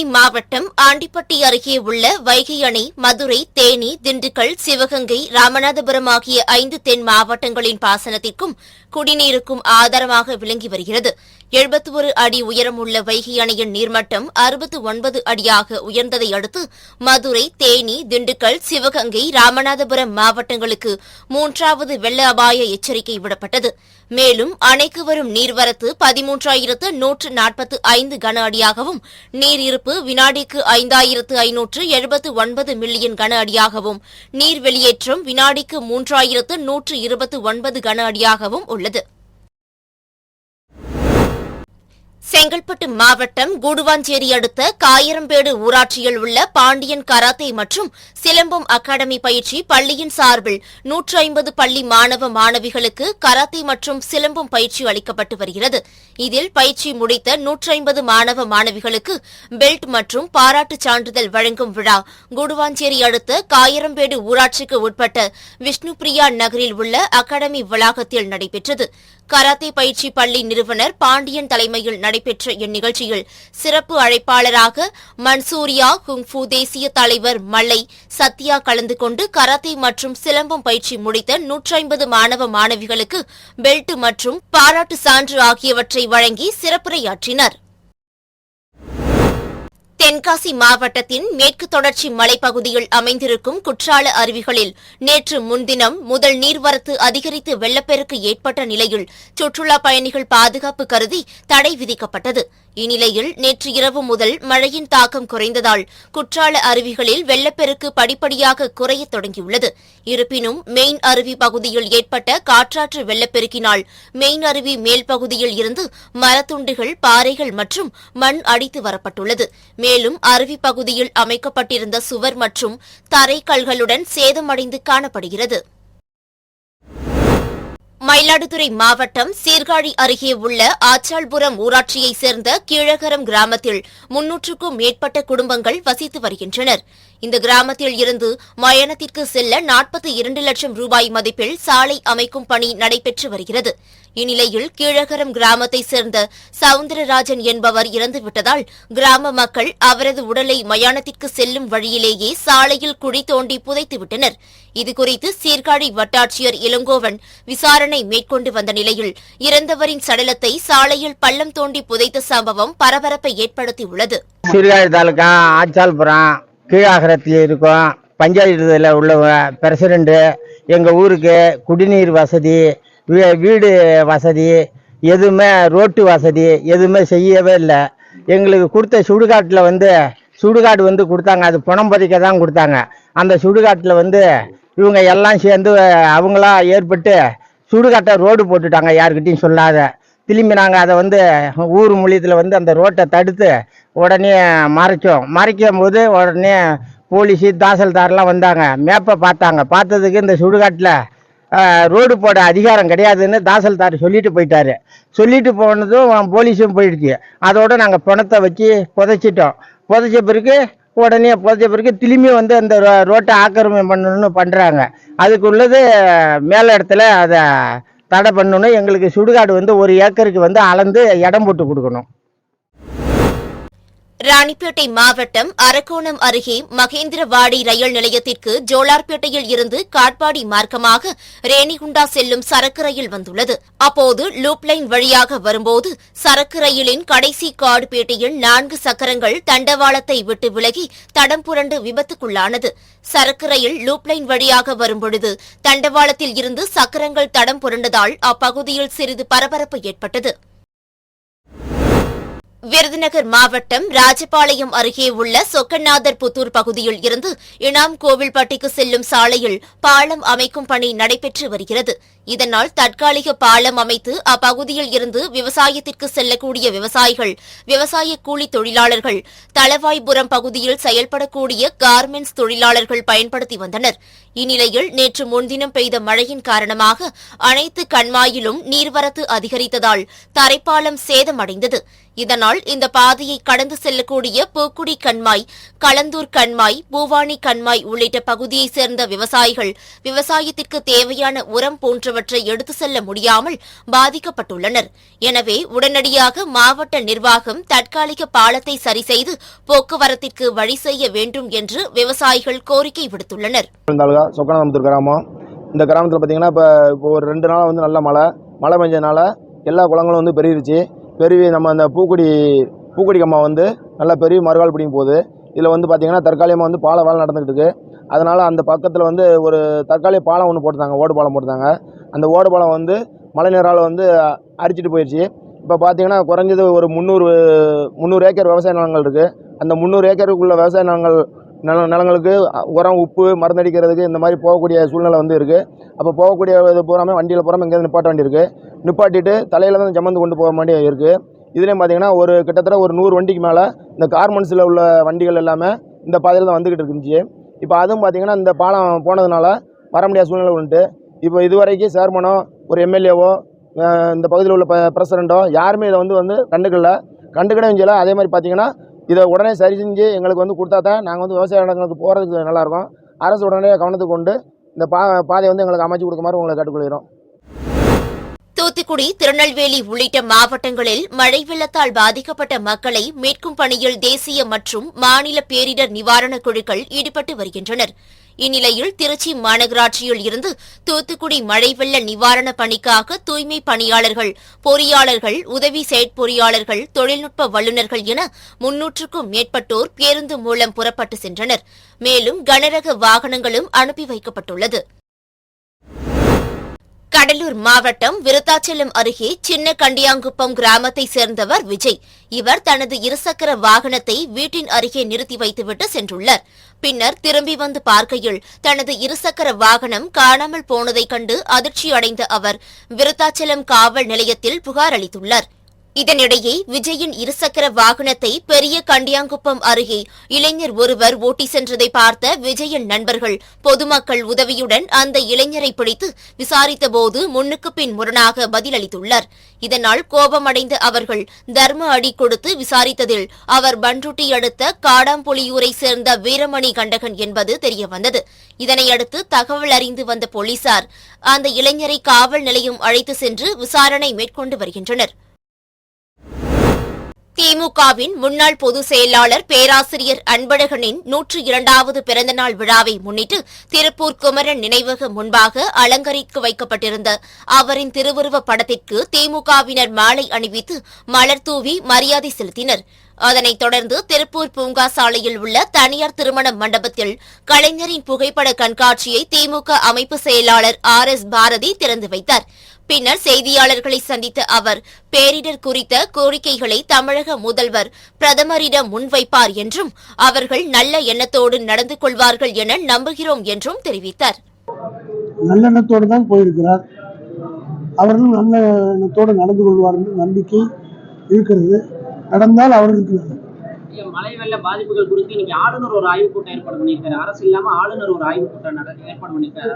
தேனி மாவட்டம் ஆண்டிப்பட்டி அருகே உள்ள வைகை அணை மதுரை, தேனி, திண்டுக்கல், சிவகங்கை, ராமநாதபுரம் ஆகிய 5 தென் மாவட்டங்களின் பாசனத்திற்கும் குடிநீருக்கும் ஆதாரமாக விளங்கி வருகிறது. 71 அடி உயரமுள்ள வைகை அணையின் நீர்மட்டம் 69 அடியாக உயர்ந்ததை அடுத்து மதுரை, தேனி, திண்டுக்கல், சிவகங்கை, ராமநாதபுரம் மாவட்டங்களுக்கு 3வது வெள்ள அபாய எச்சரிக்கை விடப்பட்டது. மேலும் அணைக்கு வரும் நீர்வரத்து 13,145 கன அடியாகவும் நீர் இருப்பு வினாடிக்கு 5,579 மில்லியன் கன அடியாகவும் நீர் வெளியேற்றம் வினாடிக்கு 3,129 கன அடியாகவும் உள்ளது. செங்கல்பட்டு மாவட்டம் கூடுவாஞ்சேரி அடுத்த காயரம்பேடு ஊராட்சியில் உள்ள பாண்டியன் கராத்தே மற்றும் சிலம்பம் அகாடமி பயிற்சி பள்ளியின் சார்பில் 150 பள்ளி மாணவ மாணவிகளுக்கு கராத்தே மற்றும் சிலம்பம் பயிற்சி அளிக்கப்பட்டு வருகிறது. இதில் பயிற்சி முடித்த 150 மாணவ மாணவிகளுக்கு பெல்ட் மற்றும் பாராட்டுச் சான்றிதழ் வழங்கும் விழா கூடுவாஞ்சேரி அடுத்த காயரம்பேடு ஊராட்சிக்கு உட்பட்ட விஷ்ணுபிரியா நகரில் உள்ள அகாடமி வளாகத்தில் நடைபெற்றது. கராத்தே பயிற்சி பள்ளி நிறுவனர் பாண்டியன் தலைமையில் நடைபெற்ற இந்நிகழ்ச்சியில் சிறப்பு அழைப்பாளராக மன்சூரியா குங்ஃபு தேசிய தலைவர் மல்லை சத்யா கலந்து கொண்டு கராத்தே மற்றும் சிலம்பம் பயிற்சி முடித்த 150 மாணவ மாணவிகளுக்கு பெல்ட் மற்றும் பாராட்டு சான்று ஆகியவற்றை வழங்கி சிறப்புரையாற்றினர். தென்காசி மாவட்டத்தின் மேற்கு தொடர்ச்சி மலைப்பகுதியில் அமைந்திருக்கும் குற்றால அருவிகளில் நேற்று முன்தினம் முதல் நீர்வரத்து அதிகரித்து வெள்ளப்பெருக்கு ஏற்பட்ட நிலையில் சுற்றுலாப் பயணிகள் பாதுகாப்பு கருதி தடை விதிக்கப்பட்டது. இந்நிலையில் நேற்று இரவு முதல் மழையின் தாக்கம் குறைந்ததால் குற்றால அருவிகளில் வெள்ளப்பெருக்கு படிப்படியாக குறையத் தொடங்கியுள்ளது. இருப்பினும் மெயின் அருவி பகுதியில் ஏற்பட்ட காற்றாற்று வெள்ளப்பெருக்கினால் மெயின் அருவி மேல் பகுதியில் இருந்து மரத்துண்டுகள், பாறைகள் மற்றும் மண் அடித்து வரப்பட்டுள்ளது. மேலும் அருவி பகுதியில் அமைக்கப்பட்டிருந்த சுவர் மற்றும் தரைக்கல்களுடன் சேதமடைந்து காணப்படுகிறது. மயிலாடுதுறை மாவட்டம் சீர்காழி அருகே உள்ள ஆச்சாள்புரம் ஊராட்சியைச் சேர்ந்த கீழகரம் கிராமத்தில் 300க்கும் மேற்பட்ட குடும்பங்கள் வசித்து வருகின்றனர். இந்த கிராமத்தில் இருந்து மயானத்திற்கு செல்ல 42 லட்சம் ரூபாய் மதிப்பில் சாலை அமைக்கும் பணி நடைபெற்று வருகிறது. இந்நிலையில் கீழகரம் கிராமத்தைச் சேர்ந்த சவுந்தரராஜன் என்பவர் இறந்துவிட்டதால் கிராம மக்கள் அவரது உடலை மயானத்திற்கு செல்லும் வழியிலேயே சாலையில் குழி தோண்டி புதைத்துவிட்டனர். இதுகுறித்து சீர்காழி வட்டாட்சியர் இளங்கோவன் விசாரணை மேற்கொண்டு வந்த நிலையில் இறந்தவரின் சடலத்தை சாலையில் பள்ளம் தோண்டி புதைத்த சம்பவம் பரபரப்பை ஏற்படுத்தியுள்ளது. சீர்காழி தாலுகா ஆச்சாள்புரம் கீழாகரத்தில் இருக்கும் பஞ்சாயத்துல உள்ள பிரசிடண்ட் எங்கள் ஊருக்கு குடிநீர் வசதி, வீடு வசதி, எதுவுமே ரோட்டு வசதி எதுவுமே செய்யவே இல்லை. எங்களுக்கு கொடுத்த சுடுகாட்டில் சுடுகாடு கொடுத்தாங்க. அது பணம் பதிக்க தான் கொடுத்தாங்க. அந்த சுடுகாட்டில் இவங்க எல்லாம் சேர்ந்து அவங்களா ஏற்பட்டு சுடுகாட்டை ரோடு போட்டுட்டாங்க, யாருக்கிட்டையும் சொல்லாத. திரும்பி நாங்கள் அதை ஊர் மூலியத்தில் அந்த ரோட்டை தடுத்து உடனே மறைக்கும் போது உடனே போலீஸு தாசில்தார்லாம் வந்தாங்க. மேப்பை பார்த்தாங்க. பார்த்ததுக்கு இந்த சுடுகாட்டில் ரோடு போட அதிகாரம் கிடையாதுன்னு தாசில்தார் சொல்லிட்டு போயிட்டாரு. சொல்லிட்டு போனதும் போலீஸும் போயிடுச்சு. அதோட நாங்கள் பணத்தை வச்சு புதைச்சிட்டோம். புதைச்ச பிறகு திரும்பி அந்த ரோட்டை ஆக்கிரமிப்பு பண்ணணும்னு பண்ணுறாங்க. அதுக்குள்ளது மேல இடத்துல அதை தடை பண்ணணும். எங்களுக்கு சுடுகாடு 1 ஏக்கருக்கு அளந்து இடம் போட்டு கொடுக்கணும். ராணிப்பேட்டை மாவட்டம் அரக்கோணம் அருகே மகேந்திரவாடி ரயில் நிலையத்திற்கு ஜோலார்பேட்டையில் இருந்து காட்பாடி மார்க்கமாக ரேணிகுண்டா செல்லும் சரக்கு ரயில் வந்துள்ளது. அப்போது லூப்லைன் வழியாக வரும்போது சரக்கு ரயிலின் கடைசி காடுபேட்டையில் 4 சக்கரங்கள் தண்டவாளத்தை விட்டு விலகி தடம் புரண்டு விபத்துக்குள்ளானது. சரக்கு ரயில் லூப்லைன் வழியாக வரும்பொழுது தண்டவாளத்தில் இருந்து சக்கரங்கள் தடம் புரண்டதால் அப்பகுதியில் சிறிது பரபரப்பு ஏற்பட்டது. விருதுநகர் மாவட்டம் ராஜபாளையம் அருகே உள்ள சொக்கநாதர் புத்தூர் பகுதியில் இருந்து இனாம் கோவில்பட்டிக்கு செல்லும் சாலையில் பாலம் அமைக்கும் பணி நடைபெற்று வருகிறது. இதனால் தற்காலிக பாலம் அமைத்து அப்பகுதியில் இருந்து விவசாயத்திற்கு செல்லக்கூடிய விவசாயிகள், விவசாய கூலி தொழிலாளர்கள், தளவாய்புரம் பகுதியில் செயல்படக்கூடிய கார்மெண்ட்ஸ் தொழிலாளர்கள் பயன்படுத்தி வந்தனர். இந்நிலையில் நேற்று முன்தினம் பெய்த மழையின் காரணமாக அனைத்து கண்மாயிலும் நீர்வரத்து அதிகரித்ததால் தரைப்பாலம் சேதமடைந்தது. இதனால் இந்த பாதையை கடந்து செல்லக்கூடிய பூக்குடி கண்மாய், களந்தூர் கண்மாய், பூவானி கண்மாய் உள்ளிட்ட பகுதியைச் சேர்ந்த விவசாயிகள் விவசாயத்திற்கு தேவையான உரம் போன்றவை போன்றவற்றை எடுத்து செல்ல முடியாமல் பாதிக்கப்பட்டுள்ளனர். எனவே உடனடியாக மாவட்ட நிர்வாகம் தற்காலிக பாலத்தை சரி செய்து போக்குவரத்திற்கு வழி செய்ய வேண்டும் என்று விவசாயிகள் கோரிக்கை விடுத்துள்ளனர். சொக்கநாதம்புத்தூர் கிராமம். இந்த கிராமத்தில் பார்த்தீங்கன்னா இப்போ ஒரு 2 நாளாக வந்து நல்ல மழை பெஞ்சதுனால எல்லா குளங்களும் வந்து பெருகிருச்சு. பெருவி நம்ம அந்த பூக்கொடி கம்மா வந்து நல்லா பெரிய மறுகால் பிடிக்கும் போகுது. இதில் வந்து பார்த்திங்கன்னா தற்காலிகமாக வந்து பாலம் வேலை நடந்துக்கிட்டு இருக்குது. அதனால் அந்த பக்கத்தில் வந்து ஒரு தற்காலிக பாலம் ஒன்று போட்டுருந்தாங்க, ஓடு பாலம் போட்டுருந்தாங்க. அந்த ஓடு பாலம் வந்து மழை நீரால் வந்து அரிச்சிட்டு போயிடுச்சு. இப்போ பார்த்திங்கன்னா குறைஞ்சது ஒரு 300 ஏக்கர் விவசாய நிலங்கள் இருக்குது. அந்த 300 ஏக்கருக்குள்ள விவசாய நிலங்களுக்கு உரம், உப்பு, மருந்தடிக்கிறதுக்கு இந்த மாதிரி போகக்கூடிய சூழ்நிலை வந்து இருக்குது. அப்போ போகக்கூடிய இது பூராமே வண்டியில் பூராமல் எங்கேயாவது நிப்பாட்ட வேண்டியிருக்கு. நிப்பாட்டிட்டு தலையில் தான் ஜமந்து கொண்டு போக வேண்டிய இருக்குது. இதுலேயும் பார்த்திங்கன்னா ஒரு கிட்டத்தட்ட ஒரு 100 வண்டிக்கு மேலே இந்த கார்மெண்ட்ஸில் உள்ள வண்டிகள் எல்லாமே இந்த பாதையில் தான் வந்துக்கிட்டு இருந்துச்சு. இப்போ அதுவும் பார்த்திங்கன்னா இந்த பாலம் போனதுனால வர முடியாத சூழ்நிலை உண்டு. இப்போ இதுவரைக்கும் சேர்மனோ ஒரு எம்எல்ஏவோ இந்த பகுதியில் உள்ள பிரசிடெண்ட்டோ யாருமே இதை வந்து கண்டுக்கிடவே செய்யலை. அதே மாதிரி பார்த்திங்கன்னா இதை உடனே சரி செஞ்சு எங்களுக்கு வந்து கொடுத்தா தான் நாங்கள் வந்து விவசாய இடங்களுக்கு போகிறதுக்கு நல்லாயிருக்கும். அரசு உடனே கவனத்துக்கு கொண்டு இந்த பாதையை வந்து எங்களுக்கு அமைச்சு கொடுக்குமாறு உங்களை கேட்டுக்கொள்கிறோம். தூத்துக்குடி, திருநெல்வேலி உள்ளிட்ட மாவட்டங்களில் மழை வெள்ளத்தால் பாதிக்கப்பட்ட மக்களை மீட்கும் பணியில் தேசிய மற்றும் மாநில பேரிடர் நிவாரணக் குழுக்கள் ஈடுபட்டு வருகின்றனர். இந்நிலையில் திருச்சி மாநகராட்சியில் இருந்து தூத்துக்குடி மழை வெள்ள நிவாரணப் பணிக்காக தூய்மை பணியாளர்கள், பொறியாளர்கள், உதவி செயற்பொறியாளர்கள், தொழில்நுட்ப வல்லுநர்கள் என 300க்கும் மேற்பட்டோர் பேருந்து மூலம் புறப்பட்டு சென்றனர். மேலும் கனரக வாகனங்களும் அனுப்பி வைக்கப்பட்டுள்ளது. கடலூர் மாவட்டம் விருத்தாச்சலம் அருகே சின்ன கண்டியாங்குப்பம் கிராமத்தைச் சேர்ந்தவர் விஜய். இவர் தனது இருசக்கர வாகனத்தை வீட்டின் அருகே நிறுத்தி வைத்துவிட்டு சென்றுள்ளார். பின்னர் திரும்பி வந்து பார்க்கையில் தனது இருசக்கர வாகனம் காணாமல் போனதைக் கண்டு அதிர்ச்சியடைந்த அவர் விருத்தாச்சலம் காவல் நிலையத்தில் புகார் அளித்துள்ளார். இதனிடையே விஜயின் இருசக்கர வாகனத்தை பெரிய கண்டியாங்குப்பம் அருகே இளைஞர் ஒருவர் ஓட்டி சென்றதை பார்த்த விஜயின் நண்பர்கள் பொதுமக்கள் உதவியுடன் அந்த இளைஞரை பிடித்து விசாரித்தபோது முன்னுக்கு பின் முரணாக பதிலளித்துள்ளார். இதனால் கோபமடைந்த அவர்கள் தர்ம அடி கொடுத்து விசாரித்ததில் அவர் பண்ருட்டி அடுத்த காடாம்புலியூரை சேர்ந்த வீரமணி கண்டகன் என்பது தெரியவந்தது. இதனையடுத்து தகவல் அறிந்து வந்த போலீசார் அந்த இளைஞரை காவல் நிலையம் அழைத்து சென்று விசாரணை மேற்கொண்டு வருகின்றனர். திமுகவின் முன்னாள் பொதுச் செயலாளர் பேராசிரியர் அன்பழகனின் 102வது பிறந்தநாள் விழாவை முன்னிட்டு திருப்பூர் குமரன் நினைவகம் முன்பாக அலங்கரித்து வைக்கப்பட்டிருந்த அவரின் திருவுருவப் படத்திற்கு திமுகவினர் மாலை அணிவித்து மலர் தூவி மரியாதை செலுத்தினர். அதனைத் தொடர்ந்து திருப்பூர் பூங்கா சாலையில் உள்ள தனியார் திருமண மண்டபத்தில் கலைஞரின் புகைப்பட கண்காட்சியை திமுக அமைப்பு செயலாளர் RS பாரதி திறந்து வைத்தார். பின்னர் செய்தியாளர்களை சந்தித்த அவர் பேரிடர் குறித்த கோரிக்கைகளை தமிழக முதல்வர் பிரதமரிடம் முன்வைப்பார் என்றும் அவர்கள் நல்ல எண்ணத்தோடு நடந்து கொள்வார்கள் என நம்புகிறோம் என்றும் தெரிவித்தார். நல்லெண்ணத்தோடு தான் போயிருக்கிறார். அவர்களும் நல்ல எண்ணத்தோடு நடந்து கொள்வார் என்று நம்பிக்கை இருக்கிறது. நடந்தால் அவர்களுக்கு மழை வெள்ள பாதிப்புகள் குறித்து இன்னைக்கு ஆளுநர் ஒரு ஆய்வுக் கூட்டம் ஏற்பாடு பண்ணியிருக்காரு. அரசு இல்லாம ஆளுநர் ஒரு ஆய்வுக் கூட்டம் ஏற்பாடு பண்ணியிருக்காரு.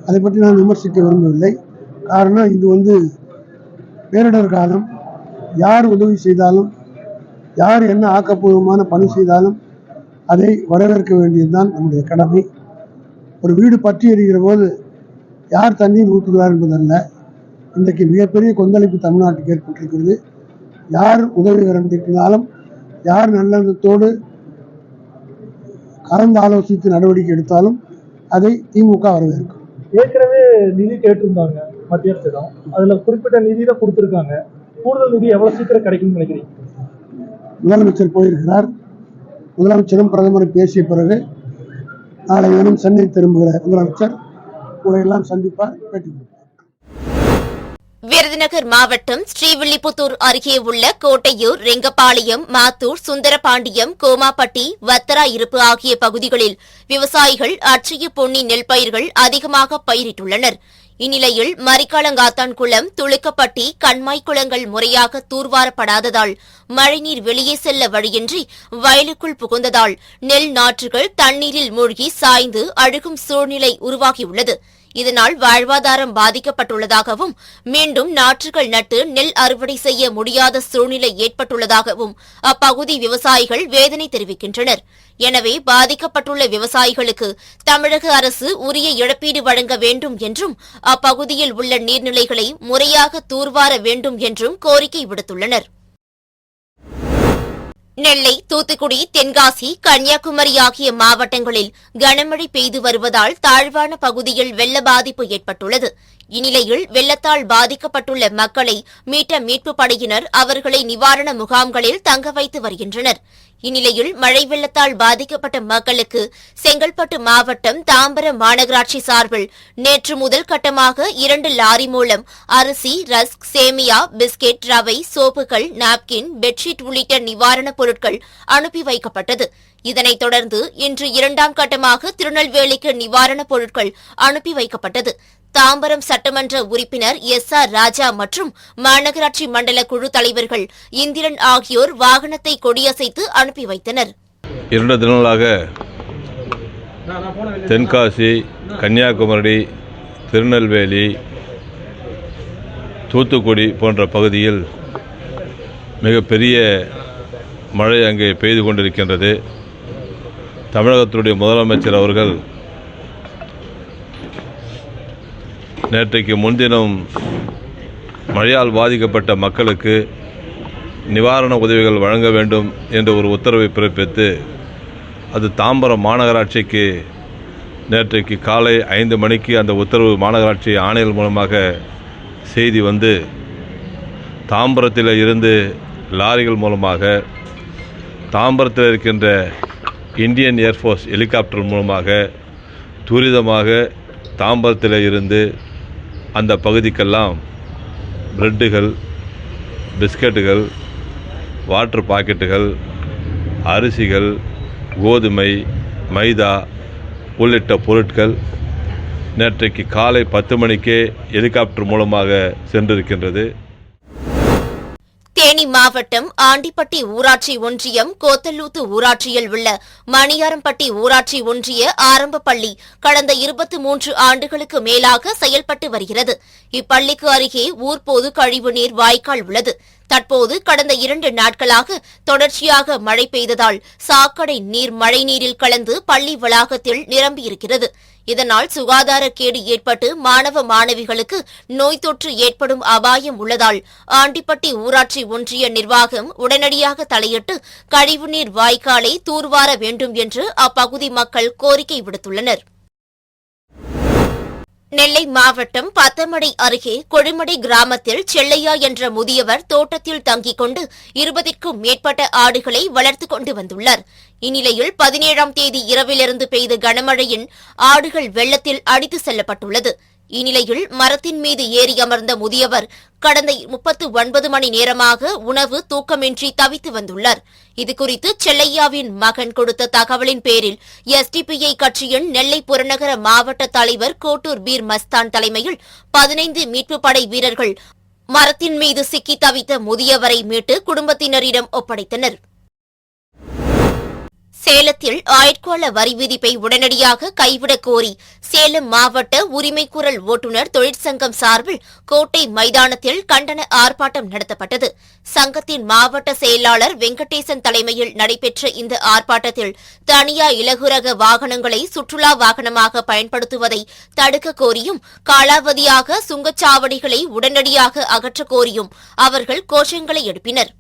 அதை பற்றி நான் விமர்சிக்க விரும்பவில்லை. காரணம் இது பேரிடர் காலம். யார் உதவி செய்தாலும், யார் என்ன ஆக்கப்பூர்வமான பணி செய்தாலும் அதை வரவேற்க வேண்டியதுதான் நம்முடைய கடமை. ஒரு வீடு பற்றி எறிகிற போது யார் தண்ணீர் ஊற்றுகிறார் என்பதல்ல. இன்றைக்கு மிகப்பெரிய கொந்தளிப்பு தமிழ்நாட்டுக்கு ஏற்பட்டிருக்கிறது. யார் உதவிகரம் திட்டினாலும், யார் நல்லெண்ணத்தோடு கலந்து ஆலோசித்து நடவடிக்கை எடுத்தாலும் அதை திமுக வரவேற்கும். ஏற்கனவே நிதி கேட்டிருந்தாங்க மத்திய அரசிடம். அதுல குறிப்பிட்ட நிதி தான் கொடுத்துருக்காங்க. கூடுதல் நிதி எவ்வளவு சீக்கிரம் கிடைக்கும்னு நினைக்கிறீங்க? முதலமைச்சர் போயிருக்கிறார். முதலமைச்சரும் பிரதமரும் பேசிய பிறகு நாளை தினம் சென்னை திரும்புகிற முதலமைச்சர் கூட எல்லாம் சந்திப்பார், பேட்டி கொடுப்பார். விருதுநகர் மாவட்டம் ஸ்ரீவில்லிபுத்தூர் அருகே உள்ள கோட்டையூர், ரெங்கபாளையம், மாத்தூர், சுந்தரபாண்டியம், கோமாப்பட்டி, வத்தரா இருப்பு ஆகிய பகுதிகளில் விவசாயிகள் அட்சய பொன்னி நெல் பயிர்கள் அதிகமாக பயிரிட்டுள்ளனர். இந்நிலையில் மரிக்காலங்காத்தான் குளம், துளுக்கப்பட்டி, கண்மாய் குளங்கள் முறையாக தூர்வாரப்படாததால் மழைநீர் வெளியே செல்ல வழியின்றி வயலுக்குள் புகுந்ததால் நெல் நாற்றுகள் தண்ணீரில் மூழ்கி சாய்ந்து அழுகும் சூழ்நிலை உருவாகியுள்ளது. இதனால் வாழ்வாதாரம் பாதிக்கப்பட்டுள்ளதாகவும், மீண்டும் நாற்றுகள் நட்டு நெல் அறுவடை செய்ய முடியாத சூழ்நிலை ஏற்பட்டுள்ளதாகவும் அப்பகுதி விவசாயிகள் வேதனை தெரிவிக்கின்றனர். எனவே பாதிக்கப்பட்டுள்ள விவசாயிகளுக்கு தமிழக அரசு உரிய இழப்பீடு வழங்க வேண்டும் என்றும் அப்பகுதியில் உள்ள நீர்நிலைகளை முறையாக தூர்வார வேண்டும் என்றும் கோரிக்கை விடுத்துள்ளனர். நெல்லை, தூத்துக்குடி, தென்காசி, கன்னியாகுமரி ஆகிய மாவட்டங்களில் கனமழை பெய்து வருவதால் தாழ்வான பகுதியில் வெள்ள பாதிப்பு ஏற்பட்டுள்ளது. இந்நிலையில் வெள்ளத்தால் பாதிக்கப்பட்டுள்ள மக்களை மீட்ட மீட்புப் படையினர் அவர்களை நிவாரண முகாம்களில் தங்க வைத்து வருகின்றனர். இந்நிலையில் மழை வெள்ளத்தால் பாதிக்கப்பட்ட மக்களுக்கு செங்கல்பட்டு மாவட்டம் தாம்பரம் மாநகராட்சி சார்பில் நேற்று முதல் கட்டமாக 2 லாரி மூலம் அரிசி, ரஸ்க், சேமியா, பிஸ்கெட், ரவை, சோப்புகள், நாப்கின், பெட்ஷீட் உள்ளிட்ட நிவாரணப் பொருட்கள் அனுப்பி வைக்கப்பட்டது. இதனைத் தொடர்ந்து இன்று 2ஆம் கட்டமாக திருநெல்வேலிக்கு நிவாரணப் பொருட்கள் அனுப்பி வைக்கப்பட்டது. தாம்பரம் சட்டமன்ற உறுப்பினர் SR ராஜா மற்றும் மாநகராட்சி மண்டல குழு தலைவர்கள் இந்திரன் ஆகியோர் வாகனத்தை கொடியசைத்து அனுப்பி வைத்தனர். 2 தினங்களாக தென்காசி, கன்னியாகுமரி, திருநெல்வேலி, தூத்துக்குடி போன்ற பகுதியில் மிகப்பெரிய மழை அங்கே பெய்து கொண்டிருக்கின்றது. தமிழகத்தினுடைய முதலமைச்சர் அவர்கள் நேற்றைக்கு முன்தினம் மழையால் பாதிக்கப்பட்ட மக்களுக்கு நிவாரண உதவிகள் வழங்க வேண்டும் என்ற ஒரு உத்தரவை பிறப்பித்து அது தாம்பரம் மாநகராட்சிக்கு நேற்றைக்கு காலை 5 மணிக்கு அந்த உத்தரவு மாநகராட்சி ஆணையர் மூலமாக செய்தி வந்து தாம்பரத்தில் இருந்து லாரிகள் மூலமாக தாம்பரத்தில் இருக்கின்ற இந்தியன் ஏர்ஃபோர்ஸ் ஹெலிகாப்டர் மூலமாக துரிதமாக தாம்பரத்தில் இருந்து அந்த பகுதிக்கெல்லாம் பிரெட்டுகள், பிஸ்கட்டுகள், வாட்டர் பாக்கெட்டுகள், அரிசிகள், கோதுமை, மைதா உள்ளிட்ட பொருட்கள் நேற்றைக்கு காலை 10 மணிக்கே ஹெலிகாப்டர் மூலமாக சென்றிருக்கின்றது. தேனி மாவட்டம் ஆண்டிப்பட்டி ஊராட்சி ஒன்றியம் கோத்தல்லூத்து ஊராட்சியில் உள்ள மணியாரம்பட்டி ஊராட்சி ஒன்றிய ஆரம்ப பள்ளி கடந்த 23 ஆண்டுகளுக்கு மேலாக செயல்பட்டு வருகிறது. இப்பள்ளிக்கு அருகே ஊர் பொது கழிவுநீர் வாய்க்கால் உள்ளது. தற்போது கடந்த 2 நாட்களாக தொடர்ச்சியாக மழை பெய்ததால் சாக்கடை நீர் மழைநீரில் கலந்து பள்ளி வளாகத்தில் நிரம்பியிருக்கிறது. இதனால் சுகாதாரக்கேடு ஏற்பட்டு மாணவ மாணவிகளுக்கு நோய் தொற்று ஏற்படும் அபாயம் உள்ளதால் ஆண்டிப்பட்டி ஊராட்சி ஒன்றிய நிர்வாகம் உடனடியாக தலையிட்டு கழிவுநீர் வாய்க்காலை தூர்வார வேண்டும் என்று அப்பகுதி மக்கள் கோரிக்கை விடுத்துள்ளனர். நெல்லை மாவட்டம் பத்தமடை அருகே கொழுமடை கிராமத்தில் செல்லையா என்ற முதியவர் தோட்டத்தில் தங்கிக் கொண்டு 20க்கும் மேற்பட்ட ஆடுகளை வளர்த்துக் கொண்டு வந்துள்ளார். இந்நிலையில் 17ஆம் தேதி இரவிலிருந்து பெய்த கனமழையின் ஆடுகள் வெள்ளத்தில் அடித்து செல்லப்பட்டுள்ளது. இந்நிலையில் மரத்தின் மீது ஏறி அமர்ந்த முதியவர் கடந்த 39 மணி நேரமாக உணவு, தூக்கமின்றி தவித்து வந்துள்ளார். இதுகுறித்து செல்லையாவின் மகன் கொடுத்த தகவலின் பேரில் SDPI கட்சியின் நெல்லை புறநகர மாவட்ட தலைவர் கோட்டூர் பீர் மஸ்தான் தலைமையில் 15 மீட்புப் படை வீரர்கள் மரத்தின் மீது சிக்கி தவித்த முதியவரை மீட்டு குடும்பத்தினரிடம் ஒப்படைத்தனர். சேலத்தில் ஆயுட்கால வரி விதிப்பை உடனடியாக கைவிடக் கோரி சேலம் மாவட்ட உரிமைக்குரல் ஓட்டுநர் தொழிற்சங்கம் சார்பில் கோட்டை மைதானத்தில் கண்டன ஆர்ப்பாட்டம் நடத்தப்பட்டது. சங்கத்தின் மாவட்ட செயலாளர் வெங்கடேசன் தலைமையில் நடைபெற்ற இந்த ஆர்ப்பாட்டத்தில் தனியார் இலகுரக வாகனங்களை சுற்றுலா வாகனமாக பயன்படுத்துவதை தடுக்க கோரியும் காலாவதியாக சுங்கச்சாவடிகளை உடனடியாக அகற்றக் கோரியும் அவர்கள் கோஷங்களை எழுப்பினர்.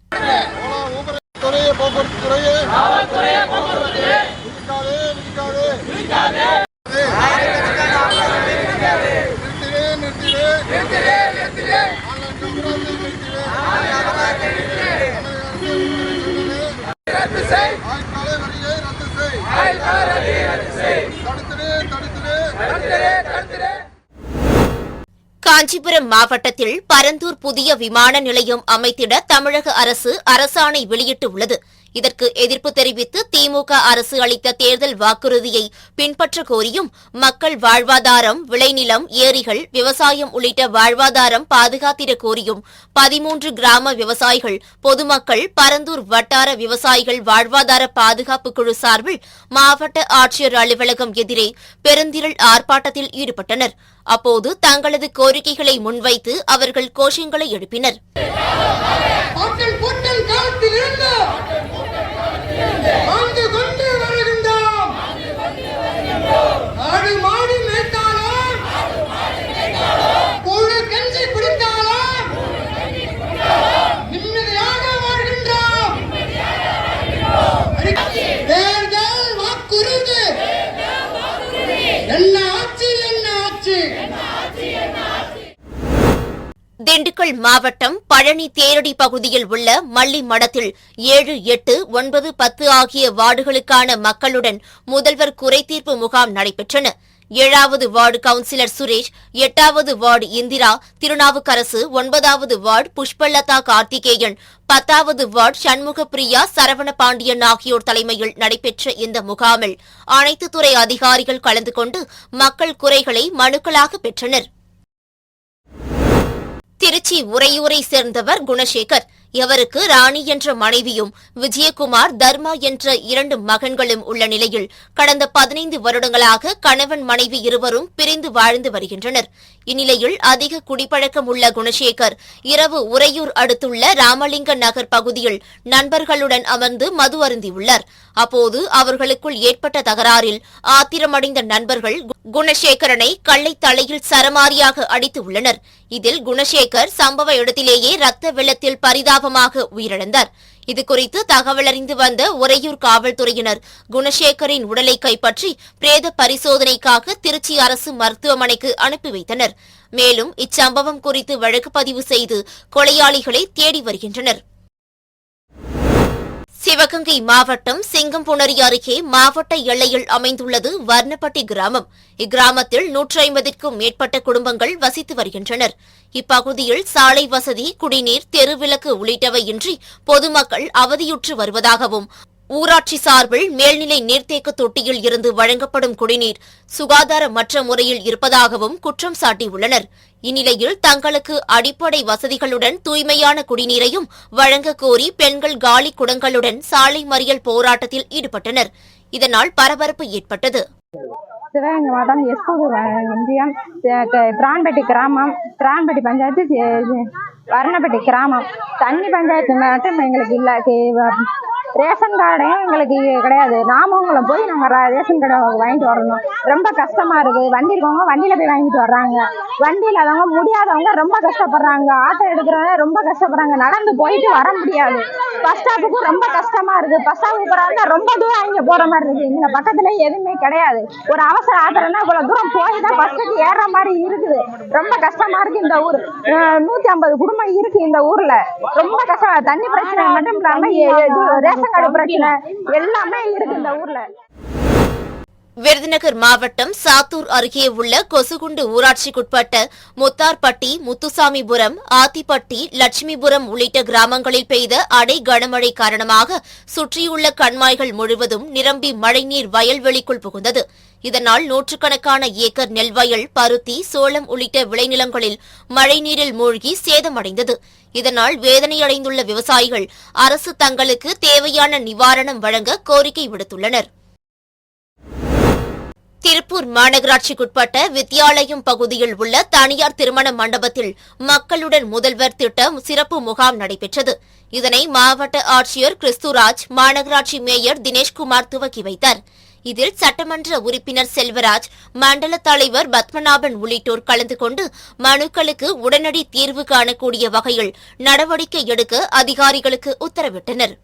காஞ்சிபுரம் மாவட்டத்தில் பரந்தூர் புதிய விமான நிலையம் அமைத்திட தமிழக அரசு அரசாணை வெளியிட்டுள்ளது. இதற்கு எதிர்ப்பு தெரிவித்து திமுக அரசு அளித்த தேர்தல் வாக்குறுதியை பின்பற்ற கோரியும் மக்கள் வாழ்வாதாரம், விளைநிலம், ஏரிகள், விவசாயம் உள்ளிட்ட வாழ்வாதாரம் பாதுகாத்திட கோரியும் 13 கிராம விவசாயிகள், பொதுமக்கள் பரந்தூர் வட்டார விவசாயிகள் வாழ்வாதார பாதுகாப்பு குழு சார்பில் மாவட்ட ஆட்சியர் அலுவலகம் எதிரே பெருந்திரள் ஆர்ப்பாட்டத்தில் ஈடுபட்டனர். அப்போது தங்களது கோரிக்கைகளை முன்வைத்து அவர்கள் கோஷங்களை எழுப்பினர். காலத்தில் இருந்து திண்டுக்கல் மாவட்டம் பழனி தேரடி பகுதியில் உள்ள மல்லி மடத்தில் 7, 8, 9, 10 ஆகிய வார்டுகளுக்கான மக்களுடன் முதல்வர் குறைதீர்ப்பு முகாம் நடைபெற்றன. 7வது வார்டு கவுன்சிலர் சுரேஷ், 8வது வார்டு இந்திரா, திருநாவுக்கரசு, 9வது வார்டு புஷ்பலதா கார்த்திகேயன், 10வது வார்டு சண்முகப்பிரியா, சரவண பாண்டியன் ஆகியோர் தலைமையில் நடைபெற்ற இந்த முகாமில் அனைத்து துறை அதிகாரிகள் கலந்து கொண்டு மக்கள் குறைகளை மனுக்களாக பெற்றனர். திருச்சி உறையூரை சேர்ந்தவர் குணசேகர். இவருக்கு ராணி என்ற மனைவியும் விஜயகுமார், தர்மா என்ற 2 மகன்களும் உள்ள நிலையில் கடந்த 15 வருடங்களாக கணவன் மனைவி இருவரும் பிரிந்து வாழ்ந்து வருகின்றனர். இந்நிலையில் அதிக குடிப்பழக்கம் உள்ள குணசேகர் இரவு உறையூர் அடுத்துள்ள ராமலிங்க நகர் பகுதியில் நண்பர்களுடன் அமர்ந்து மது அருந்தியுள்ளார். அப்போது அவர்களுக்குள் ஏற்பட்ட தகராறில் ஆத்திரமடைந்த நண்பர்கள் குணசேகரனை கள்ளை தலையில் சரமாரியாக அடித்து உள்ளனர். இதில் குணசேகர் சம்பவ இடத்திலேயே ரத்த வெள்ளத்தில் பரிதாபமாக உயிரிழந்தார். இதுகுறித்து தகவலறிந்து வந்த உறையூர் காவல்துறையினர் குணசேகரின் உடலை கைப்பற்றி பிரேத பரிசோதனைக்காக திருச்சி அரசு மருத்துவமனைக்கு அனுப்பி வைத்தனர். மேலும் இச்சம்பவம் குறித்து வழக்கு பதிவு செய்து கொலையாளிகளை தேடி வருகின்றனர். சிவகங்கை மாவட்டம் சிங்கம்புணரி அருகே மாவட்ட எல்லையில் அமைந்துள்ளது வர்ணப்பட்டி கிராமம். இக்கிராமத்தில் 150க்கும் மேற்பட்ட குடும்பங்கள் வசித்து வருகின்றனர். இப்பகுதியில் சாலை வசதி, குடிநீர், தெருவிளக்கு உள்ளிட்டவை இன்றி பொதுமக்கள் அவதியுற்று வருவதாகவும், ஊராட்சி சார்பில் மேல்நிலை நீர்த்தேக்க தொட்டியில் இருந்து வழங்கப்படும் குடிநீர் சுகாதாரமற்ற முறையில் இருப்பதாகவும் குற்றம் சாட்டியுள்ளனர். இந்நிலையில் தங்களுக்கு அடிப்படை வசதிகளுடன் தூய்மையான குடிநீரையும் வழங்க கோரி பெண்கள் காலி குடங்களுடன் சாலை மறியல் போராட்டத்தில் ஈடுபட்டனர். இதனால் பரபரப்பு ஏற்பட்டது. சிவகங்கை மாவட்டம் எஸ்பூர் ஒன்றியம் பிரான்பட்டி கிராமம், பிரான்பட்டி பஞ்சாயத்து, வர்ணப்பட்டி கிராமம். தண்ணி பஞ்சாயத்து மட்டும் எங்களுக்கு இல்லை. ரேஷன் கார்டையும் எங்களுக்கு கிடையாது. நாமங்களும் போய் நாங்கள் ரேஷன் கார்டை வாங்கிட்டு வரணும். ரொம்ப கஷ்டமா இருக்குது. வண்டி இருக்கவங்க வண்டியில போய் வாங்கிட்டு வர்றாங்க. வண்டி இல்லாதவங்க, முடியாதவங்க ரொம்ப கஷ்டப்படுறாங்க. ஆட்டோ எடுக்கிறவங்க ரொம்ப கஷ்டப்படுறாங்க. நடந்து போயிட்டு வர முடியாது. பஸ் ஸ்டாப்புக்கும் ரொம்ப கஷ்டமா இருக்கு. பஸ் ஸ்டாப்புக்கு போறாங்க ரொம்ப தூரம் இங்க போற மாதிரி இருக்கு. இங்க பக்கத்துல எதுவுமே கிடையாது. ஒரு அவசர ஆத்திரம்னா இவ்வளவு தூரம் போய் தான் பஸ்ஸுக்கு ஏற மாதிரி இருக்குது. ரொம்ப கஷ்டமா இருக்கு. இந்த ஊர் 150 குடும்பம் இருக்கு. இந்த ஊர்ல ரொம்ப கஷ்டம். தண்ணி பிரச்சனை மட்டும் இல்லாம ரேஷன் கார்டு பிரச்சனை எல்லாமே இருக்கு இந்த ஊர்ல. விருதுநகர் மாவட்டம் சாத்தூர் அருகே உள்ள கொசுகுண்டு ஊராட்சிக்குட்பட்ட முத்தார்பட்டி, முத்துசாமிபுரம், ஆத்திப்பட்டி, லட்சுமிபுரம் உள்ளிட்ட கிராமங்களில் பெய்த அடை கனமழை காரணமாக சுற்றியுள்ள கண்மாய்கள் முழுவதும் நிரம்பி மழைநீர் வயல்வெளிக்குள் புகுந்தது. இதனால் நூற்றுக்கணக்கான ஏக்கர் நெல்வயல், பருத்தி, சோளம் உள்ளிட்ட விளைநிலங்களில் மழைநீரில் மூழ்கி சேதமடைந்தது. இதனால் வேதனையடைந்துள்ள விவசாயிகள் அரசு தங்களுக்கு தேவையான நிவாரணம் வழங்க கோரிக்கை விடுத்துள்ளனர். திருப்பூர் மாநகராட்சிக்குட்பட்ட வித்யாலயம் பகுதியில் உள்ள தனியார் திருமண மண்டபத்தில் மக்களுடன் முதல்வர் திட்டம் சிறப்பு முகாம் நடைபெற்றது. இதனை மாவட்ட ஆட்சியர் கிறிஸ்துராஜ், மாநகராட்சி மேயர் தினேஷ்குமார் துவக்கி வைத்தார். இதில் சட்டமன்ற உறுப்பினர் செல்வராஜ், மண்டல தலைவர் பத்மநாபன் உள்ளிட்டோர் கலந்து கொண்டு மனுக்களுக்கு உடனடி தீர்வு காணக்கூடிய வகையில் நடவடிக்கை எடுக்க அதிகாரிகளுக்கு உத்தரவிட்டனர்.